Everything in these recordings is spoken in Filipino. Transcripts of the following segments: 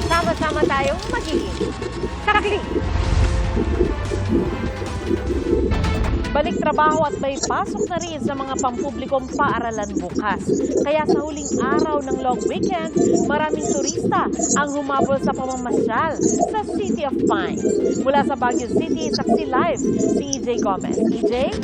Sama-sama tayong magiging saksi. Balik trabaho at may pasok na rin sa mga pampublikong paaralan bukas. Kaya sa huling araw ng long weekend, maraming turista ang humabol sa pamamasyal sa City of Pines. Mula sa Baguio City, saksi live si EJ Gomez. EJ?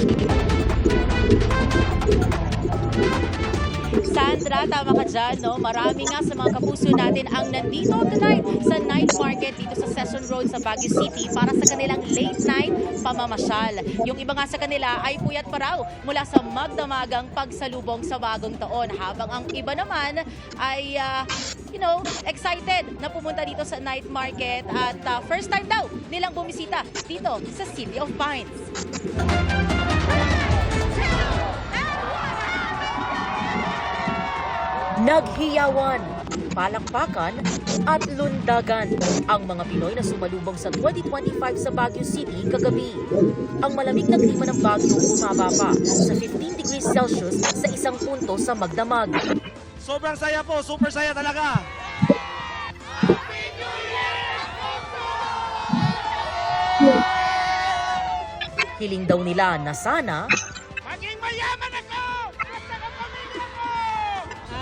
Sandra, tama ka dyan, no? Marami nga sa mga kapuso natin ang nandito tonight sa night market dito sa Session Road sa Baguio City para sa kanilang late night pamamasyal. Yung iba nga sa kanila ay puyat pa raw mula sa magdamagang pagsalubong sa bagong taon. Habang ang iba naman ay, excited na pumunta dito sa night market at first time daw nilang bumisita dito sa City of Pines. Naghiyawan, palakpakan at lundagan ang mga Pinoy na sumalubong sa 2025 sa Baguio City kagabi. Ang malamig na klima ng Baguio bumaba pa sa 15 degrees Celsius sa isang punto sa magdamag. Sobrang saya po, super saya talaga. Hiling daw nila na sana Maging mayaman ako! At saka pamilya ko!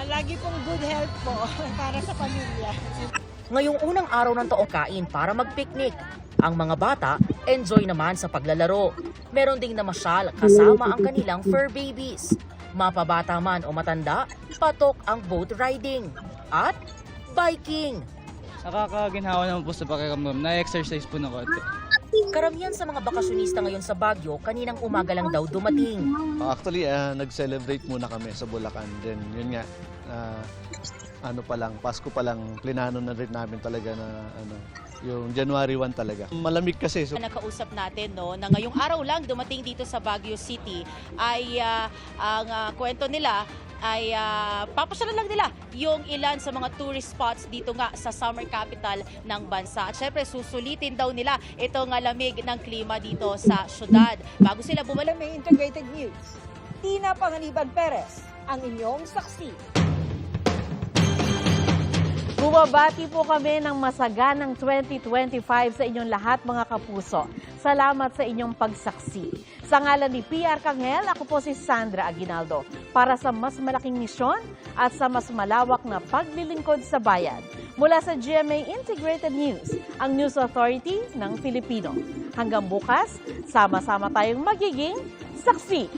Lagi pong good health po para sa pamilya. ngayong unang araw ng taokain para magpiknik. Ang mga bata, enjoy naman sa paglalaro. Meron ding namasyal kasama ang kanilang fur babies. Mapabata man o matanda, patok ang boat riding at biking. Nakakaginhawa naman po sa pakiramdam. Na-exercise po na konti. Karamihan sa mga bakasyonista ngayon sa Baguio, kaninang umaga lang daw dumating. Actually, nag-celebrate muna kami sa Bulacan. Then, yun nga, Pasko pa lang, plinano na rin namin talaga na yung January 1 talaga. Malamig kasi. So Nakausap natin na ngayong araw lang dumating dito sa Baguio City ay ang kwento nila ay papasyalan lang nila yung ilan sa mga tourist spots dito nga sa summer capital ng bansa. At syempre susulitin daw nila itong lamig ng klima dito sa syudad. Bago sila bumalik. May Integrated News, Tina Panganiban Perez, ang inyong saksi. Bumabati po kami ng masaganang 2025 sa inyong lahat mga kapuso. Salamat sa inyong pagsaksi. Sa ngalan ni PR Kanghel, ako po si Sandra Aguinaldo para sa mas malaking misyon at sa mas malawak na paglilingkod sa bayan. Mula sa GMA Integrated News, ang News Authority ng Filipino. Hanggang bukas, sama-sama tayong magiging saksi.